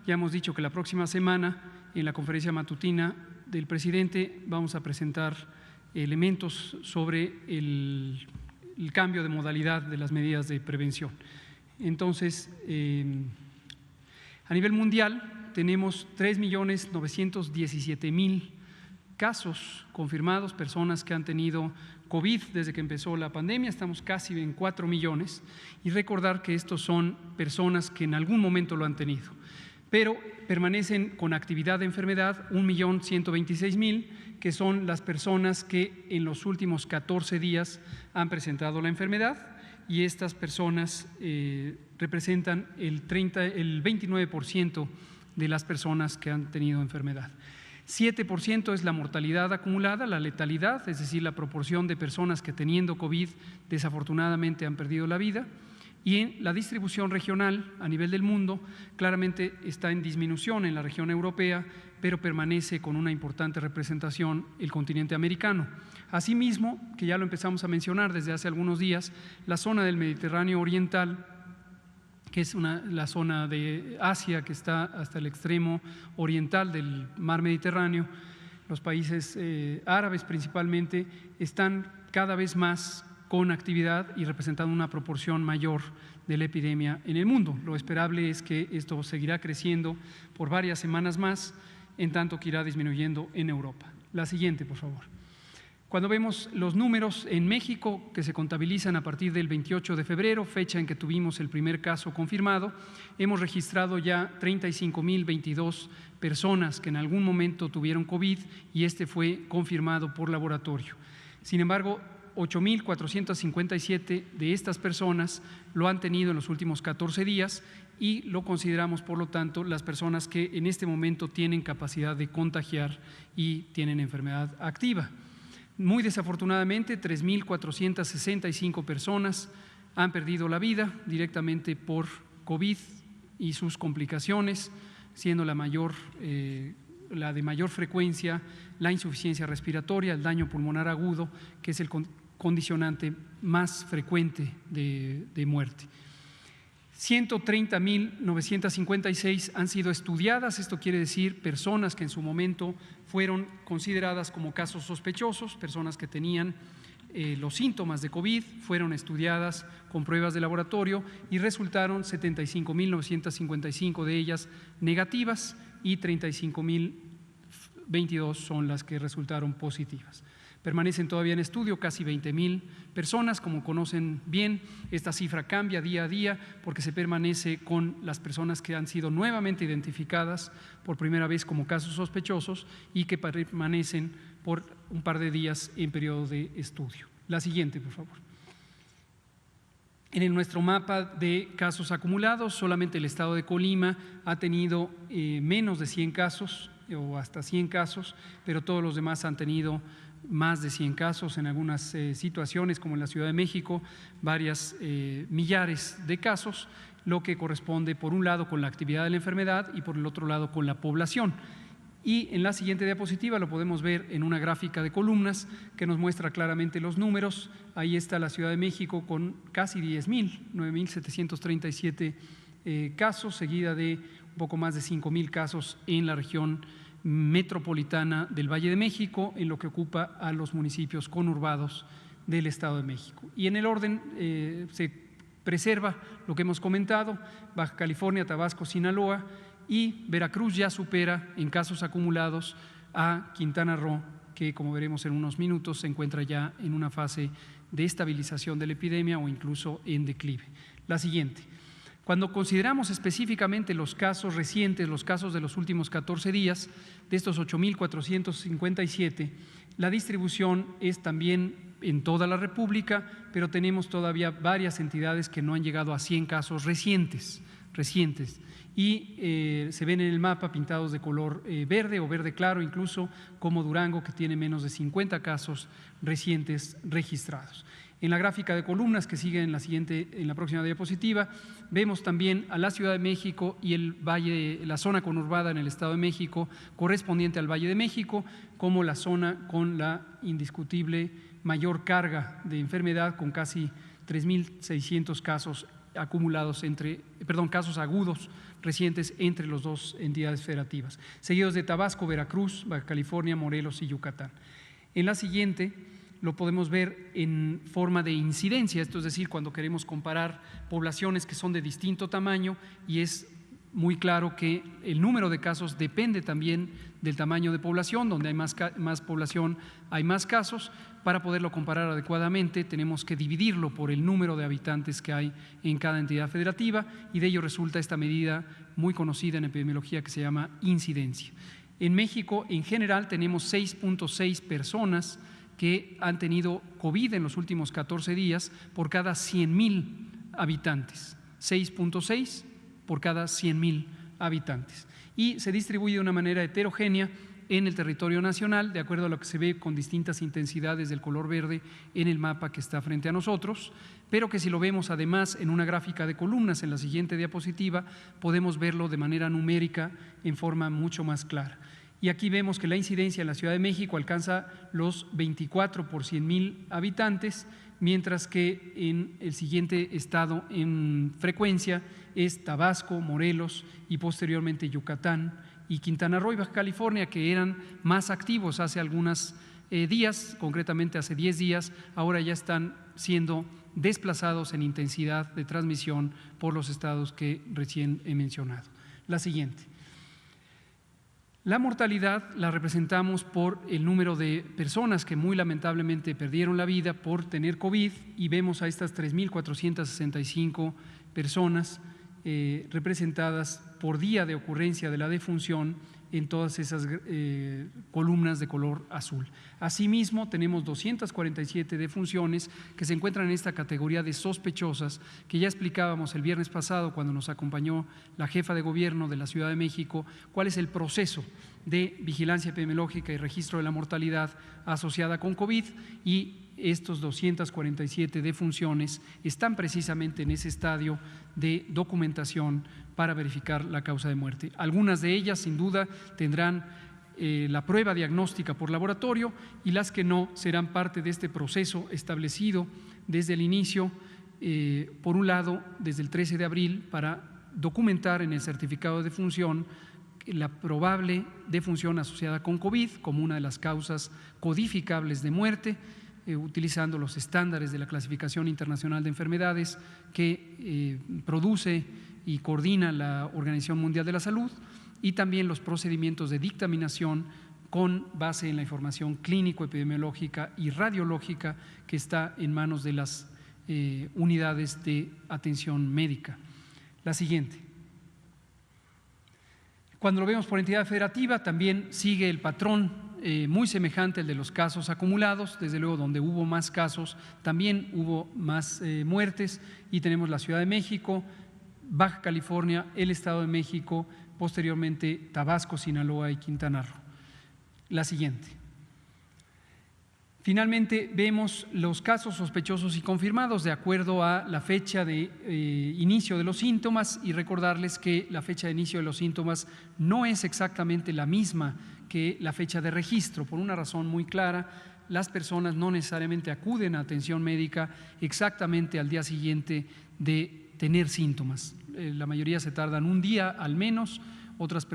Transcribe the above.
Ya hemos dicho que la próxima semana, en la conferencia matutina del presidente, vamos a presentar elementos sobre el cambio de modalidad de las medidas de prevención. Entonces, a nivel mundial tenemos 3.917.000 casos confirmados, personas que han tenido COVID desde que empezó la pandemia, estamos casi en 4 millones, y recordar que estos son personas que en algún momento lo han tenido, pero permanecen con actividad de enfermedad 1.126.000, que son las personas que en los últimos 14 días han presentado la enfermedad, y estas personas representan el 29% de las personas que han tenido enfermedad. 7% es la mortalidad acumulada, la letalidad, es decir, la proporción de personas que teniendo COVID desafortunadamente han perdido la vida. Y en la distribución regional a nivel del mundo claramente está en disminución en la región europea, pero permanece con una importante representación el continente americano. Asimismo, que ya lo empezamos a mencionar desde hace algunos días, la zona del Mediterráneo Oriental, que es la zona de Asia que está hasta el extremo oriental del mar Mediterráneo, los países árabes principalmente, están cada vez más con actividad y representando una proporción mayor de la epidemia en el mundo. Lo esperable es que esto seguirá creciendo por varias semanas más, en tanto que irá disminuyendo en Europa. La siguiente, por favor. Cuando vemos los números en México que se contabilizan a partir del 28 de febrero, fecha en que tuvimos el primer caso confirmado, hemos registrado ya 35.022 personas que en algún momento tuvieron COVID y este fue confirmado por laboratorio. Sin embargo, 8.457 de estas personas lo han tenido en los últimos 14 días y lo consideramos, por lo tanto, las personas que en este momento tienen capacidad de contagiar y tienen enfermedad activa. Muy desafortunadamente, 3.465 personas han perdido la vida directamente por COVID y sus complicaciones, siendo la de mayor frecuencia la insuficiencia respiratoria, el daño pulmonar agudo, que es el condicionante más frecuente de muerte. 130.956 han sido estudiadas, esto quiere decir personas que en su momento fueron consideradas como casos sospechosos, personas que tenían los síntomas de COVID, fueron estudiadas con pruebas de laboratorio y resultaron 75.955 de ellas negativas y 35.022 son las que resultaron positivas. Permanecen todavía en estudio casi 20.000 personas, como conocen bien. Esta cifra cambia día a día porque se permanece con las personas que han sido nuevamente identificadas por primera vez como casos sospechosos y que permanecen por un par de días en periodo de estudio. La siguiente, por favor. En nuestro mapa de casos acumulados, solamente el estado de Colima ha tenido menos de 100 casos o hasta 100 casos, pero todos los demás han tenido más de 100 casos, en algunas situaciones como en la Ciudad de México, varias millares de casos, lo que corresponde por un lado con la actividad de la enfermedad y por el otro lado con la población. Y en la siguiente diapositiva lo podemos ver en una gráfica de columnas que nos muestra claramente los números. Ahí está la Ciudad de México con casi 10.000, 9.737 casos, seguida de un poco más de 5.000 casos en la región metropolitana del Valle de México, en lo que ocupa a los municipios conurbados del Estado de México. Y en el orden se preserva lo que hemos comentado: Baja California, Tabasco, Sinaloa, y Veracruz ya supera en casos acumulados a Quintana Roo, que como veremos en unos minutos se encuentra ya en una fase de estabilización de la epidemia o incluso en declive. La siguiente. Cuando consideramos específicamente los casos recientes, los casos de los últimos 14 días, de estos 8.457, la distribución es también en toda la República, pero tenemos todavía varias entidades que no han llegado a 100 casos recientes. Y se ven en el mapa pintados de color verde o verde claro, incluso como Durango, que tiene menos de 50 casos recientes registrados. En la gráfica de columnas que sigue en la próxima diapositiva, vemos también a la Ciudad de México y el valle, la zona conurbada en el Estado de México, correspondiente al Valle de México, como la zona con la indiscutible mayor carga de enfermedad, con casi 3.600 casos acumulados casos agudos recientes entre las dos entidades federativas, seguidos de Tabasco, Veracruz, Baja California, Morelos y Yucatán. En la siguiente lo podemos ver en forma de incidencia, esto es decir, cuando queremos comparar poblaciones que son de distinto tamaño, y es muy claro que el número de casos depende también del tamaño de población. Donde hay más población hay más casos. Para poderlo comparar adecuadamente tenemos que dividirlo por el número de habitantes que hay en cada entidad federativa, y de ello resulta esta medida muy conocida en epidemiología que se llama incidencia. En México en general tenemos 6.6 personas que han tenido COVID en los últimos 14 días por cada 100,000 habitantes, 6.6 por cada 100,000 habitantes. Y se distribuye de una manera heterogénea en el territorio nacional, de acuerdo a lo que se ve con distintas intensidades del color verde en el mapa que está frente a nosotros, pero que si lo vemos además en una gráfica de columnas en la siguiente diapositiva, podemos verlo de manera numérica en forma mucho más clara. Y aquí vemos que la incidencia en la Ciudad de México alcanza los 24 por 100,000 habitantes, mientras que en el siguiente estado en frecuencia es Tabasco, Morelos y posteriormente Yucatán y Quintana Roo y Baja California, que eran más activos hace algunos días, concretamente hace 10 días, ahora ya están siendo desplazados en intensidad de transmisión por los estados que recién he mencionado. La siguiente. La mortalidad la representamos por el número de personas que muy lamentablemente perdieron la vida por tener COVID, y vemos a estas 3.465 personas representadas por día de ocurrencia de la defunción en todas esas columnas de color azul. Asimismo, tenemos 247 defunciones que se encuentran en esta categoría de sospechosas, que ya explicábamos el viernes pasado cuando nos acompañó la jefa de gobierno de la Ciudad de México, cuál es el proceso de vigilancia epidemiológica y registro de la mortalidad asociada con COVID, y estos 247 defunciones están precisamente en ese estadio de documentación para verificar la causa de muerte. Algunas de ellas, sin duda, tendrán la prueba diagnóstica por laboratorio, y las que no serán parte de este proceso establecido desde el inicio, por un lado, desde el 13 de abril, para documentar en el certificado de defunción la probable defunción asociada con COVID como una de las causas codificables de muerte, utilizando los estándares de la Clasificación Internacional de Enfermedades que produce y coordina la Organización Mundial de la Salud, y también los procedimientos de dictaminación con base en la información clínico-epidemiológica y radiológica que está en manos de las unidades de atención médica. La siguiente. Cuando lo vemos por entidad federativa, también sigue el patrón muy semejante al de los casos acumulados. Desde luego, donde hubo más casos, también hubo más muertes, y tenemos la Ciudad de México, Baja California, el Estado de México, posteriormente Tabasco, Sinaloa y Quintana Roo. La siguiente. Finalmente, vemos los casos sospechosos y confirmados de acuerdo a la fecha de inicio de los síntomas, y recordarles que la fecha de inicio de los síntomas no es exactamente la misma que la fecha de registro, por una razón muy clara. Las personas no necesariamente acuden a atención médica exactamente al día siguiente de tener síntomas. La mayoría se tardan un día al menos, otras personas